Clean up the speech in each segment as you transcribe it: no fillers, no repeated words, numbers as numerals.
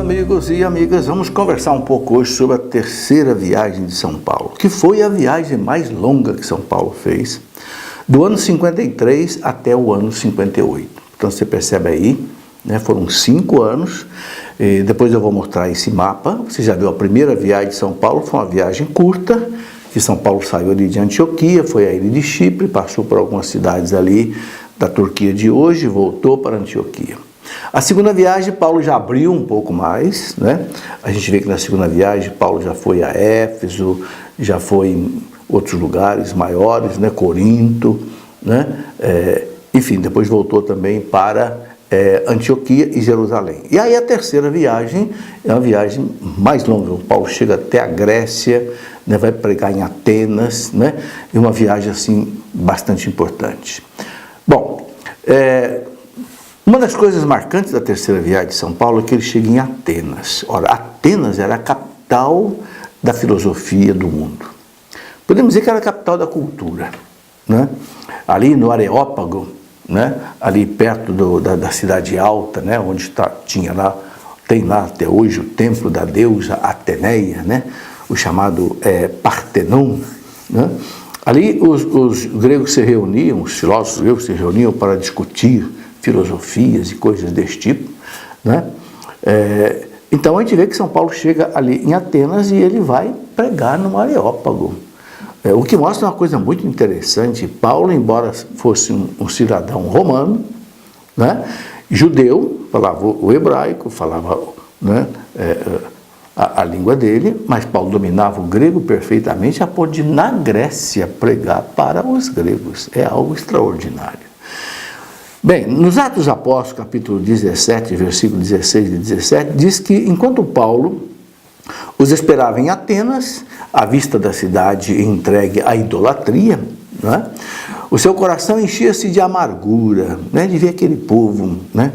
amigos e amigas, vamos conversar um pouco hoje sobre a terceira viagem de São Paulo, que foi a viagem mais longa que São Paulo fez, do ano 53 até o ano 58. Então você percebe aí, né, foram 5 anos, e depois eu vou mostrar esse mapa. Você já viu a primeira viagem de São Paulo, foi uma viagem curta, que São Paulo saiu ali de Antioquia, foi à ilha de Chipre, passou por algumas cidades ali da Turquia de hoje, voltou para Antioquia. A segunda viagem, Paulo já abriu um pouco mais, né? A gente vê que na segunda viagem, Paulo já foi a Éfeso, já foi em outros lugares maiores, né? Corinto, né? Enfim, depois voltou também para Antioquia e Jerusalém. E aí a terceira viagem é uma viagem mais longa. O Paulo chega até a Grécia, né? Vai pregar em Atenas, né? E uma viagem assim bastante importante. Bom, uma das coisas marcantes da terceira viagem de São Paulo é que ele chega em Atenas. Ora, Atenas era a capital da filosofia do mundo. Podemos dizer que era a capital da cultura, né? Ali no Areópago, né? Ali perto da cidade alta, né? Onde tem lá até hoje o templo da deusa Ateneia, né? O chamado Partenon, né? Ali os gregos se reuniam, os filósofos gregos se reuniam para discutir filosofias e coisas desse tipo, né? Então a gente vê que São Paulo chega ali em Atenas e ele vai pregar no Areópago. O que mostra uma coisa muito interessante. Paulo, embora fosse um cidadão romano, né? Judeu, falava o hebraico, falava, né? A língua dele, mas Paulo dominava o grego perfeitamente, a ponto de na Grécia pregar para os gregos. É algo extraordinário. Bem, nos Atos dos Apóstolos, capítulo 17, versículo 16 e 17, diz que enquanto Paulo os esperava em Atenas, à vista da cidade entregue à idolatria, né, o seu coração enchia-se de amargura, né, de ver aquele povo, né,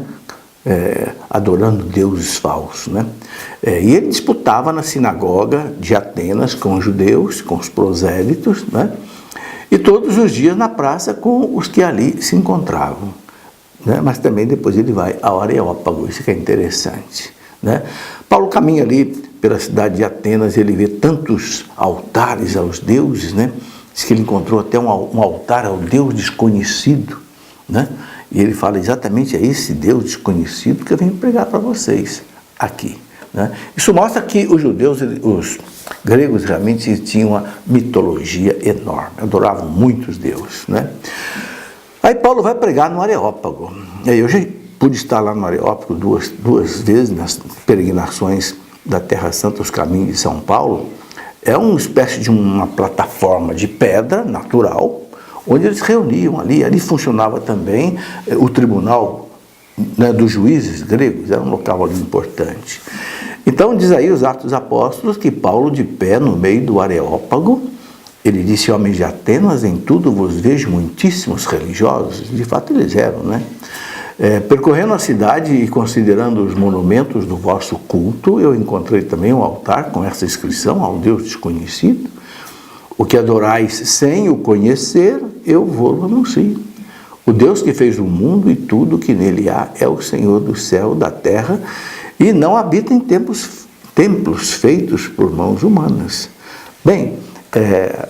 adorando deuses falsos, né? E ele disputava na sinagoga de Atenas com os judeus, com os prosélitos, né, e todos os dias na praça com os que ali se encontravam. Né? Mas também depois ele vai ao Areópago, isso que é interessante, né? Paulo caminha ali pela cidade de Atenas, ele vê tantos altares aos deuses, né? Diz que ele encontrou até um altar ao Deus desconhecido, né? E ele fala exatamente, é esse Deus desconhecido que eu venho pregar para vocês aqui, né? Isso mostra que os judeus, os gregos realmente tinham uma mitologia enorme, adoravam muitos deuses, né? Aí Paulo vai pregar no Areópago. Eu já pude estar lá no Areópago duas vezes nas peregrinações da Terra Santa, os caminhos de São Paulo. É uma espécie de uma plataforma de pedra natural, onde eles reuniam ali. Ali funcionava também o tribunal, né, dos juízes gregos, era um local ali importante. Então diz aí os Atos dos Apóstolos que Paulo, de pé no meio do Areópago, ele disse: homens de Atenas, em tudo vos vejo muitíssimos religiosos. De fato eles eram, né? Percorrendo a cidade e considerando os monumentos do vosso culto, eu encontrei também um altar com essa inscrição: ao Deus desconhecido. O que adorais sem o conhecer, eu vos anuncio. O Deus que fez o mundo e tudo que nele há é o Senhor do céu e da terra, e não habita em templos feitos por mãos humanas. Bem,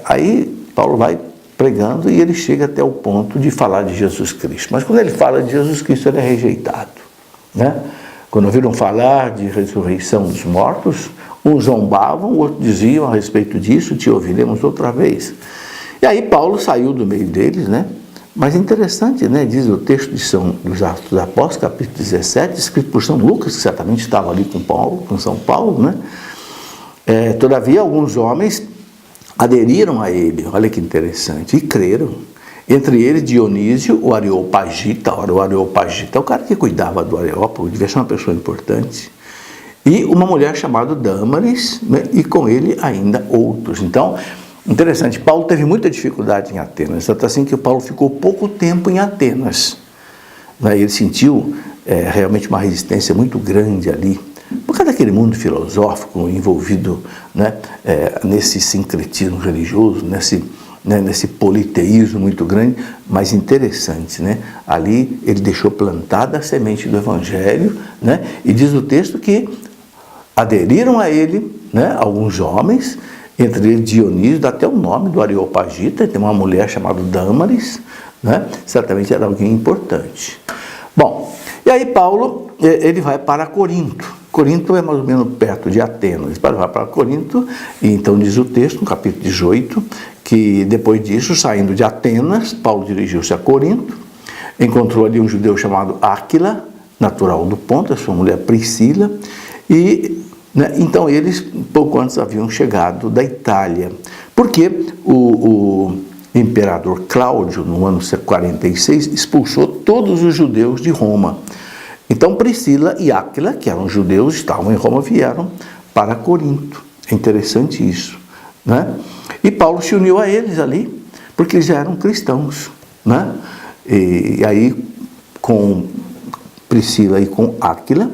aí Paulo vai pregando e ele chega até o ponto de falar de Jesus Cristo. Mas quando ele fala de Jesus Cristo, ele é rejeitado, né? Quando ouviram falar de ressurreição dos mortos, uns zombavam, outros diziam a respeito disso: te ouviremos outra vez. E aí Paulo saiu do meio deles, né? Mas é interessante, né? Diz o texto dos Atos dos Apóstolos, capítulo 17, escrito por São Lucas, que certamente estava ali com São Paulo, né? Todavia, alguns homens aderiram a ele, olha que interessante, e creram. Entre eles Dionísio, o Areopagita. Ora, o Areopagita é o cara que cuidava do Areópago, devia ser uma pessoa importante. E uma mulher chamada Dâmaris, né? E com ele ainda outros. Então, interessante, Paulo teve muita dificuldade em Atenas, tanto assim que Paulo ficou pouco tempo em Atenas, né? Ele sentiu realmente uma resistência muito grande ali, por causa daquele mundo filosófico envolvido, né, nesse sincretismo religioso, nesse politeísmo muito grande, mas interessante, né? Ali ele deixou plantada a semente do Evangelho, né? E diz o texto que aderiram a ele, né, alguns homens, entre eles Dionísio, dá até o nome do Areopagita, tem uma mulher chamada Dâmaris, né, certamente era alguém importante. Bom, e aí Paulo, ele vai para Corinto. Corinto é mais ou menos perto de Atenas. Ele vai para Corinto, e então diz o texto, no capítulo 18, que depois disso, saindo de Atenas, Paulo dirigiu-se a Corinto, encontrou ali um judeu chamado Áquila, natural do Ponto, a sua mulher Priscila, e né, então eles pouco antes haviam chegado da Itália, porque o imperador Cláudio, no ano 46, expulsou todos os judeus de Roma. Então Priscila e Áquila, que eram judeus, estavam em Roma, vieram para Corinto. É interessante isso, né? E Paulo se uniu a eles ali, porque eles já eram cristãos, né? E aí, com Priscila e com Áquila,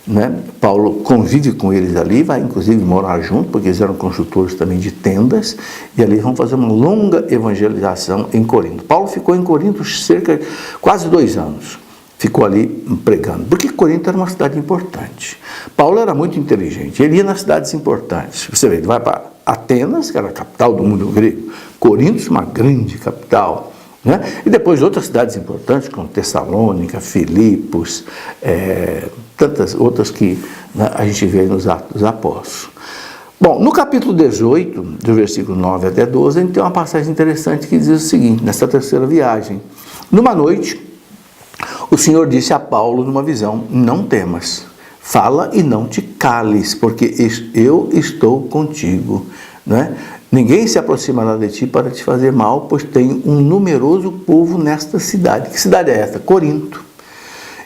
né, Paulo convive com eles ali, vai inclusive morar junto, porque eles eram construtores também de tendas, e ali vão fazer uma longa evangelização em Corinto. Paulo ficou em Corinto cerca de quase 2 anos, ficou ali pregando, porque Corinto era uma cidade importante. Paulo era muito inteligente, ele ia nas cidades importantes. Você vê, ele vai para Atenas, que era a capital do mundo grego, Corinto, uma grande capital, né? E depois outras cidades importantes, como Tessalônica, Filipos, tantas outras que, né, a gente vê nos Atos dos Apóstolos. Bom, no capítulo 18, do versículo 9 até 12, a gente tem uma passagem interessante que diz o seguinte, nessa terceira viagem: numa noite, o Senhor disse a Paulo numa visão: não temas, fala e não te cales, porque eu estou contigo, né? Ninguém se aproximará de ti para te fazer mal, pois tem um numeroso povo nesta cidade. Que cidade é esta? Corinto.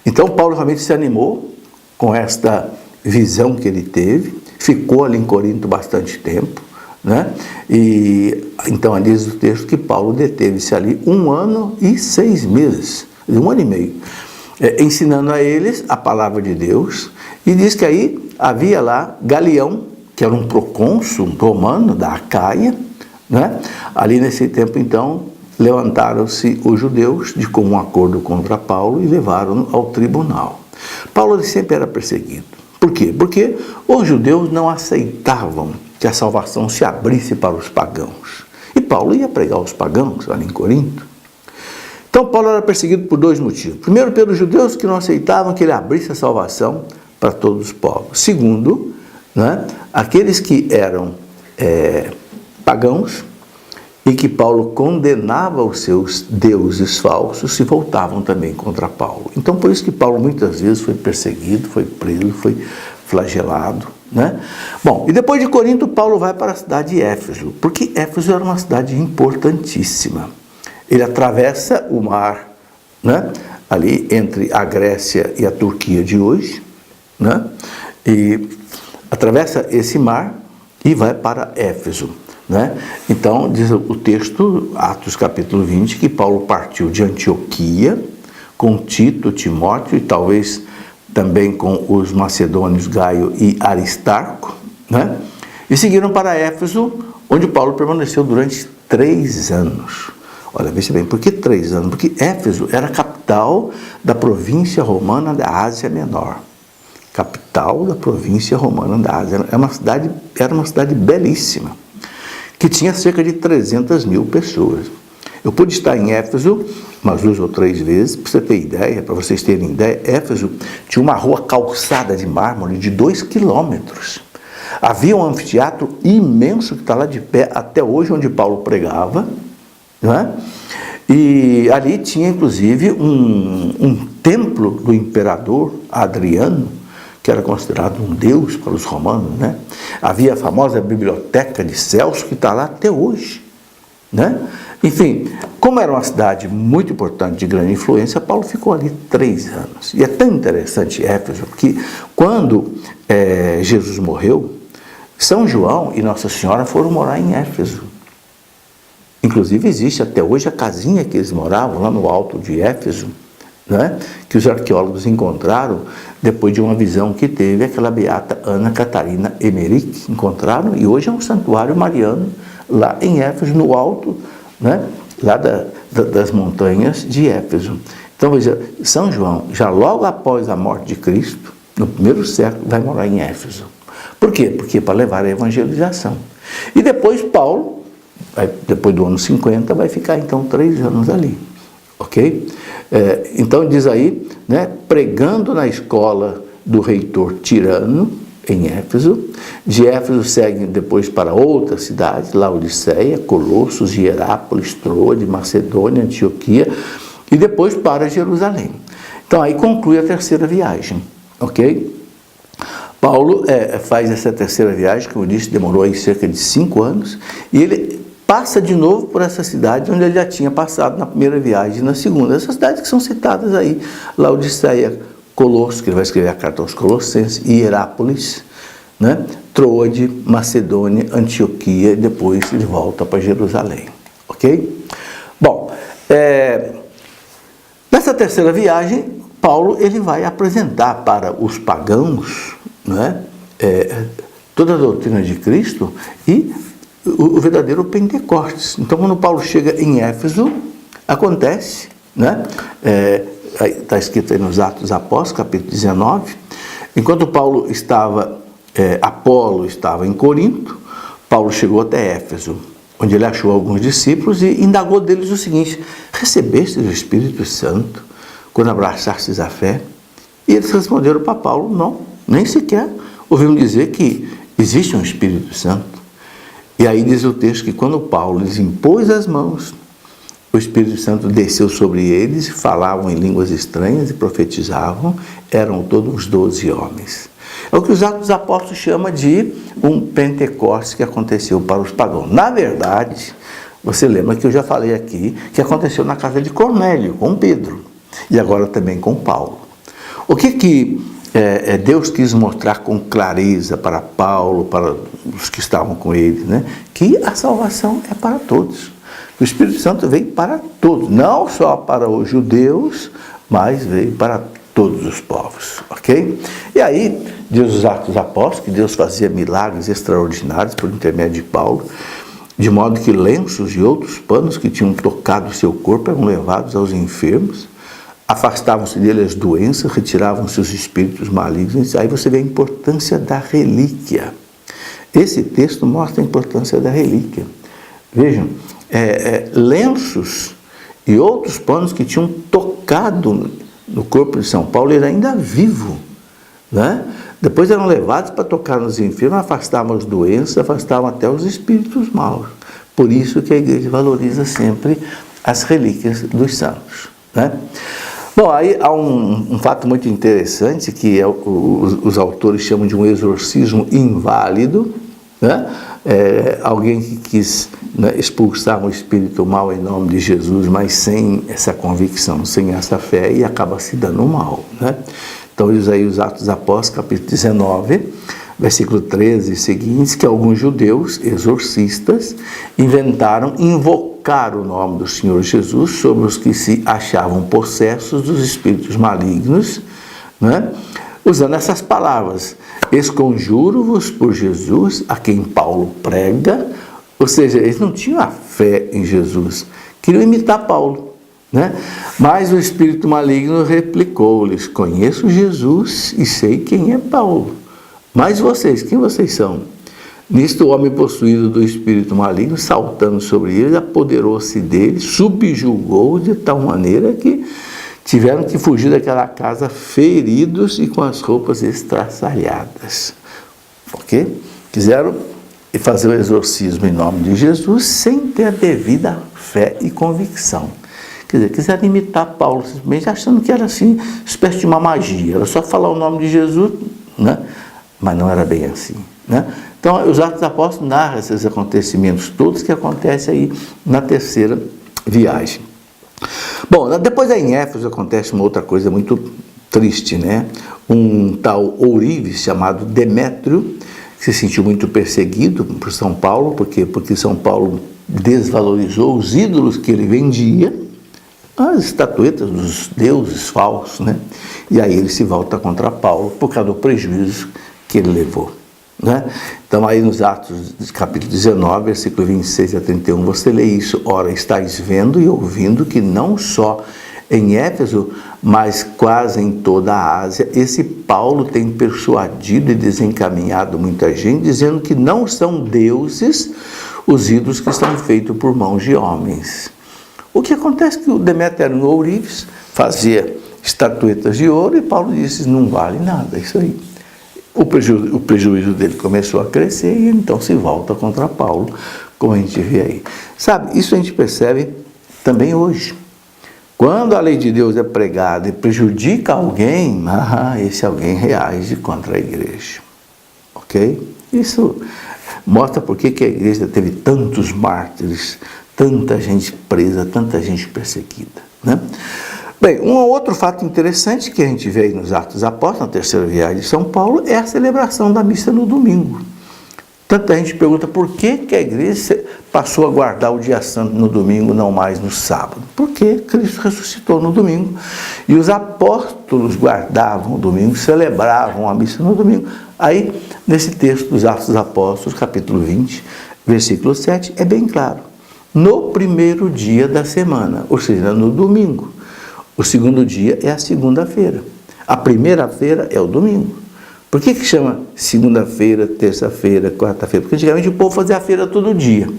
Então Paulo realmente se animou com esta visão que ele teve, ficou ali em Corinto bastante tempo, né? E então diz o texto que Paulo deteve-se ali 1 ano e 6 meses, 1 ano e meio, ensinando a eles a palavra de Deus. E diz que aí havia lá Galião, que era um procônsul romano da Acaia, né? Ali nesse tempo, então, levantaram-se os judeus de comum acordo contra Paulo e levaram-no ao tribunal. Paulo ele sempre era perseguido. Por quê? Porque os judeus não aceitavam que a salvação se abrisse para os pagãos. E Paulo ia pregar aos pagãos ali em Corinto. Então Paulo era perseguido por 2 motivos. Primeiro, pelos judeus que não aceitavam que ele abrisse a salvação para todos os povos. Segundo, né, aqueles que eram pagãos e que Paulo condenava os seus deuses falsos se voltavam também contra Paulo. Então por isso que Paulo muitas vezes foi perseguido, foi preso, foi flagelado, né? Bom, e depois de Corinto Paulo vai para a cidade de Éfeso, porque Éfeso era uma cidade importantíssima. Ele atravessa o mar, né, ali entre a Grécia e a Turquia de hoje, né? E atravessa esse mar e vai para Éfeso, né? Então, diz o texto, Atos capítulo 20, que Paulo partiu de Antioquia com Tito, Timóteo e talvez também com os macedônios Gaio e Aristarco, né? E seguiram para Éfeso, onde Paulo permaneceu durante 3 anos. Olha, veja bem, por que 3 anos? Porque Éfeso era a capital da província romana da Ásia Menor. Capital da província romana da Ásia. Era uma cidade belíssima, que tinha cerca de 300 mil pessoas. Eu pude estar em Éfeso umas 2 ou 3 vezes, para você ter ideia, para vocês terem ideia. Éfeso tinha uma rua calçada de mármore de 2 quilômetros. Havia um anfiteatro imenso que está lá de pé até hoje, onde Paulo pregava, né? E ali tinha inclusive um templo do imperador Adriano, que era considerado um deus para os romanos, né? Havia a famosa biblioteca de Celso, que está lá até hoje, né? Enfim, como era uma cidade muito importante, de grande influência, Paulo ficou ali 3 anos. E é tão interessante Éfeso, que quando Jesus morreu, São João e Nossa Senhora foram morar em Éfeso. Inclusive existe até hoje a casinha que eles moravam lá no alto de Éfeso, né? Que os arqueólogos encontraram depois de uma visão que teve aquela beata Ana Catarina Emmerich. Encontraram, e hoje é um santuário mariano lá em Éfeso, no alto, né, lá das montanhas de Éfeso. Então veja, São João, já logo após a morte de Cristo, no 1º século, vai morar em Éfeso. Por quê? Porque para levar a evangelização. E depois Paulo, depois do ano 50, vai ficar então 3 anos ali. Ok? Então diz aí, né, pregando na escola do reitor Tirano, em Éfeso. De Éfeso segue depois para outras cidades, Laodiceia, Colossos, Hierápolis, Troade, Macedônia, Antioquia, e depois para Jerusalém. Então aí conclui a terceira viagem, ok? Paulo faz essa terceira viagem, como eu disse, demorou aí cerca de 5 anos, e ele passa de novo por essa cidade onde ele já tinha passado na primeira viagem e na segunda. Essas cidades que são citadas aí, Laodiceia, Colossos, que ele vai escrever a carta aos Colossenses, Hierápolis, né? Troade, Macedônia, Antioquia, e depois ele volta para Jerusalém, ok? Bom, nessa terceira viagem, Paulo ele vai apresentar para os pagãos, né, toda a doutrina de Cristo e o verdadeiro Pentecostes. Então, quando Paulo chega em Éfeso, acontece, né, está escrito aí nos Atos dos Apóstolos, capítulo 19, enquanto Paulo estava, Apolo estava em Corinto, Paulo chegou até Éfeso, onde ele achou alguns discípulos e indagou deles o seguinte: recebestes o Espírito Santo quando abraçastes a fé? E eles responderam para Paulo: não, nem sequer ouvimos dizer que existe um Espírito Santo. E aí diz o texto que quando Paulo lhes impôs as mãos, o Espírito Santo desceu sobre eles, falavam em línguas estranhas e profetizavam, eram todos 12 homens. É o que os Atos dos Apóstolos chamam de um Pentecostes que aconteceu para os pagãos. Na verdade, você lembra que eu já falei aqui que aconteceu na casa de Cornélio, com Pedro, e agora também com Paulo. O que Deus quis mostrar com clareza para Paulo, para os que estavam com ele, né? Que a salvação é para todos. O Espírito Santo veio para todos, não só para os judeus, mas veio para todos os povos, ok? E aí, diz os Atos dos Apóstolos que Deus fazia milagres extraordinários por intermédio de Paulo, de modo que lenços e outros panos que tinham tocado o seu corpo eram levados aos enfermos, afastavam-se dele as doenças, retiravam-se os espíritos malignos. Aí você vê a importância da relíquia. Esse texto mostra a importância da relíquia. Vejam, lenços e outros panos que tinham tocado no corpo de São Paulo, ele ainda vivo, né? Depois eram levados para tocar nos enfermos, afastavam as doenças, afastavam até os espíritos maus. Por isso que a igreja valoriza sempre as relíquias dos santos, né? Bom, aí há um fato muito interessante que os autores chamam de um exorcismo inválido, né? Alguém que quis, né, expulsar um espírito mau em nome de Jesus, mas sem essa convicção, sem essa fé, e acaba se dando mal, né? Então diz aí os Atos dos Apóstolos, capítulo 19, versículo 13 e seguintes, que alguns judeus exorcistas inventaram invocar o nome do Senhor Jesus sobre os que se achavam possessos dos espíritos malignos, né? Usando essas palavras: esconjuro-vos por Jesus, a quem Paulo prega. Ou seja, eles não tinham a fé em Jesus, queriam imitar Paulo, né? Mas o espírito maligno replicou-lhes: conheço Jesus e sei quem é Paulo, mas vocês, quem vocês são? Nisto o homem possuído do espírito maligno, saltando sobre ele, apoderou-se dele, subjugou de tal maneira que tiveram que fugir daquela casa feridos e com as roupas estraçalhadas. Ok? Quiseram fazer o exorcismo em nome de Jesus sem ter a devida fé e convicção. Quer dizer, quiseram imitar Paulo, simplesmente achando que era assim, uma espécie de uma magia, era só falar o nome de Jesus, né? Mas não era bem assim, né? Então, os Atos dos Apóstolos narram esses acontecimentos todos que acontecem aí na terceira viagem. Bom, depois aí em Éfeso acontece uma outra coisa muito triste, né? Um tal ourives chamado Demétrio, que se sentiu muito perseguido por São Paulo, porque São Paulo desvalorizou os ídolos que ele vendia, as estatuetas dos deuses falsos, né? E aí ele se volta contra Paulo por causa do prejuízo que ele levou, né? Então aí nos Atos capítulo 19, versículo 26 a 31, você lê isso: ora, estáis vendo e ouvindo que não só em Éfeso, mas quase em toda a Ásia, esse Paulo tem persuadido e desencaminhado muita gente, dizendo que não são deuses os ídolos que estão feitos por mãos de homens. O que acontece é que o Demétrio no ourives fazia estatuetas de ouro e Paulo disse, não vale nada isso aí. O prejuízo dele começou a crescer e então se volta contra Paulo, como a gente vê aí. Sabe, isso a gente percebe também hoje. Quando a lei de Deus é pregada e prejudica alguém, esse alguém reage contra a igreja. Ok? Isso mostra por que a igreja teve tantos mártires, tanta gente presa, tanta gente perseguida, né? Bem, um outro fato interessante que a gente vê aí nos Atos dos Apóstolos, na terceira viagem de São Paulo, é a celebração da missa no domingo. Tanta gente pergunta por que a igreja passou a guardar o dia santo no domingo, não mais no sábado. Porque Cristo ressuscitou no domingo e os apóstolos guardavam o domingo, celebravam a missa no domingo. Aí, nesse texto dos Atos dos Apóstolos, capítulo 20, versículo 7, é bem claro. No primeiro dia da semana, ou seja, no domingo. O segundo dia é a segunda-feira. A primeira-feira é o domingo. Por que chama segunda-feira, terça-feira, quarta-feira? Porque antigamente o povo fazia a feira todo dia.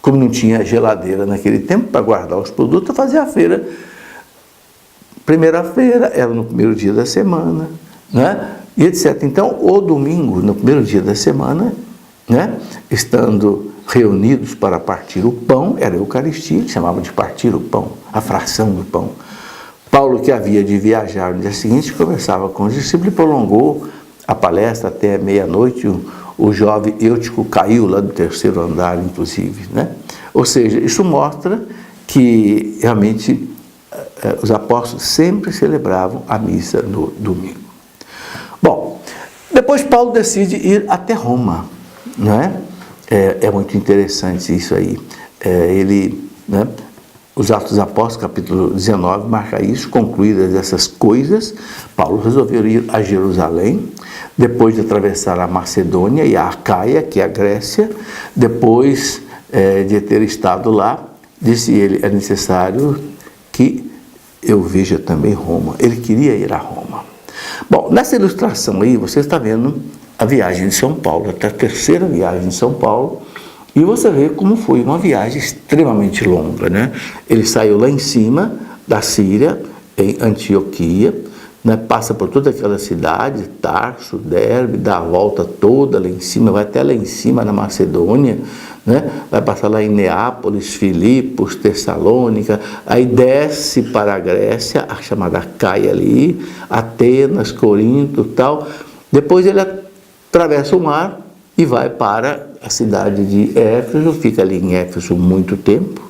Como não tinha geladeira naquele tempo para guardar os produtos, fazia a feira. Primeira-feira era no primeiro dia da semana, né? E etc. Então, o domingo, no primeiro dia da semana, né? Estando reunidos para partir o pão, era a Eucaristia, que chamava de partir o pão, a fração do pão. Paulo, que havia de viajar no dia seguinte, conversava com os discípulos e prolongou a palestra até meia-noite. O jovem Eutico caiu lá do terceiro andar, inclusive, né? Ou seja, isso mostra que realmente os apóstolos sempre celebravam a missa no domingo. Bom, depois Paulo decide ir até Roma, né? É muito interessante isso aí. Né? Os Atos dos Apóstolos, capítulo 19, marca isso. Concluídas essas coisas, Paulo resolveu ir a Jerusalém, depois de atravessar a Macedônia e a Acaia, que é a Grécia. Depois de ter estado lá, disse ele, é necessário que eu veja também Roma. Ele queria ir a Roma. Bom, nessa ilustração aí, você está vendo a viagem de São Paulo, até a terceira viagem de São Paulo, e você vê como foi uma viagem extremamente longa, né? Ele saiu lá em cima da Síria, em Antioquia, né? Passa por toda aquela cidade, Tarso, Derbe, dá a volta toda lá em cima, vai até lá em cima na Macedônia, né? Vai passar lá em Neápolis, Filipos, Tessalônica, aí desce para a Grécia, a chamada Caia ali, Atenas, Corinto e tal. Depois ele atravessa o mar e vai para a cidade de Éfeso, fica ali em Éfeso muito tempo,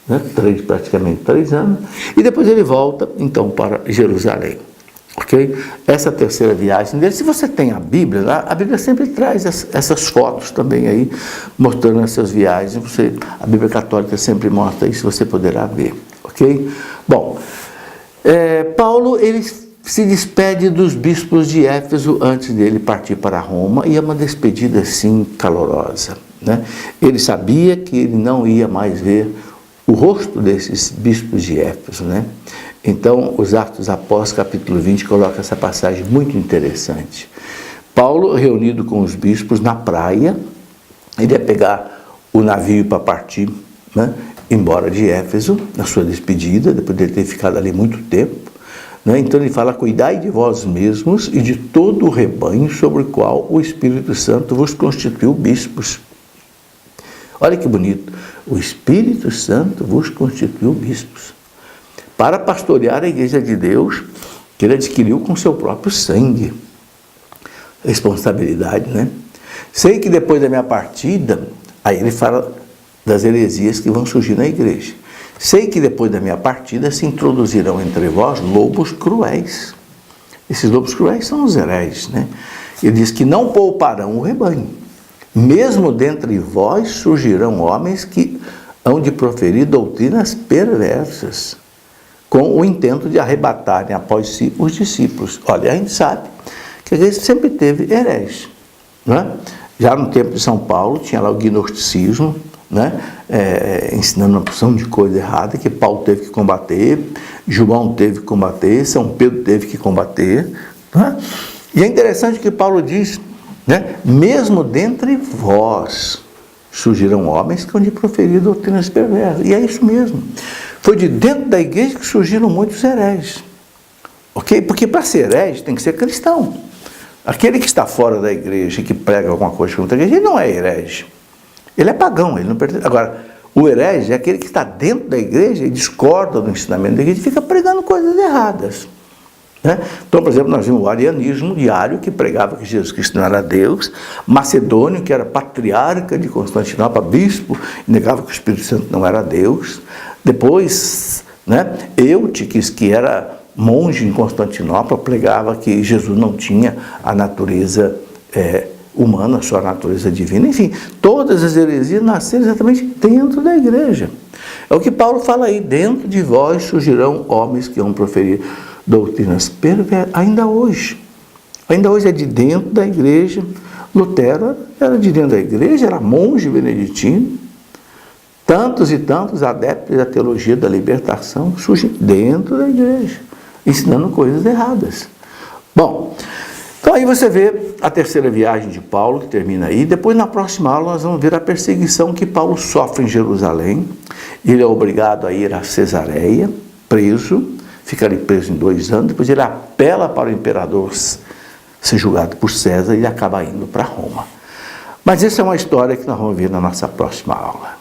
né? Praticamente 3 anos, e depois ele volta então para Jerusalém. Ok? Essa terceira viagem dele, se você tem a Bíblia, a Bíblia sempre traz essas fotos também aí, mostrando essas viagens. A Bíblia Católica sempre mostra isso, você poderá ver. Ok? Bom, Paulo, ele se despede dos bispos de Éfeso antes dele partir para Roma, e é uma despedida assim calorosa, né? Ele sabia que ele não ia mais ver o rosto desses bispos de Éfeso, né? Então, os Atos dos Apóstolos, capítulo 20, coloca essa passagem muito interessante. Paulo, reunido com os bispos na praia, ele ia pegar o navio para partir, né, embora de Éfeso, na sua despedida, depois de ter ficado ali muito tempo. Então ele fala, cuidai de vós mesmos e de todo o rebanho sobre o qual o Espírito Santo vos constituiu bispos. Olha que bonito, o Espírito Santo vos constituiu bispos, para pastorear a igreja de Deus, que ele adquiriu com seu próprio sangue. Responsabilidade, né? Sei que depois da minha partida, aí ele fala das heresias que vão surgir na igreja. Sei que depois da minha partida se introduzirão entre vós lobos cruéis. Esses lobos cruéis são os hereges, né? Ele diz que não pouparão o rebanho. Mesmo dentre vós surgirão homens que hão de proferir doutrinas perversas, com o intento de arrebatarem após si os discípulos. Olha, a gente sabe que a igreja sempre teve hereges, né? Já no tempo de São Paulo tinha lá o gnosticismo, né? Ensinando uma porção de coisa errada que Paulo teve que combater, João teve que combater, São Pedro teve que combater. Né? E é interessante que Paulo diz, né? Mesmo dentre vós surgirão homens que hão de proferir doutrinas perversas. E é isso mesmo. Foi de dentro da igreja que surgiram muitos hereges. Ok? Porque para ser herege tem que ser cristão. Aquele que está fora da igreja e que prega alguma coisa contra a igreja, ele não é herege. Ele é pagão, ele não pertence. Agora, o herege é aquele que está dentro da igreja e discorda do ensinamento da igreja e fica pregando coisas erradas. Né? Então, por exemplo, nós vimos o arianismo diário, que pregava que Jesus Cristo não era Deus, Macedônio, que era patriarca de Constantinopla, bispo, e negava que o Espírito Santo não era Deus. Depois, né, Eutiques, que era monge em Constantinopla, pregava que Jesus não tinha a natureza humana, só a natureza divina. Enfim, todas as heresias nasceram exatamente dentro da igreja. É o que Paulo fala aí: dentro de vós surgirão homens que vão proferir doutrinas perversas. Ainda hoje é de dentro da igreja. Lutero era de dentro da igreja, era monge beneditino. Tantos e tantos adeptos da teologia da libertação surgem dentro da igreja, ensinando coisas erradas. Bom, então aí você vê a terceira viagem de Paulo, que termina aí. Depois, na próxima aula, nós vamos ver a perseguição que Paulo sofre em Jerusalém. Ele é obrigado a ir a Cesareia, preso, fica ali preso em 2 anos. Depois ele apela para o imperador ser julgado por César e ele acaba indo para Roma. Mas essa é uma história que nós vamos ver na nossa próxima aula.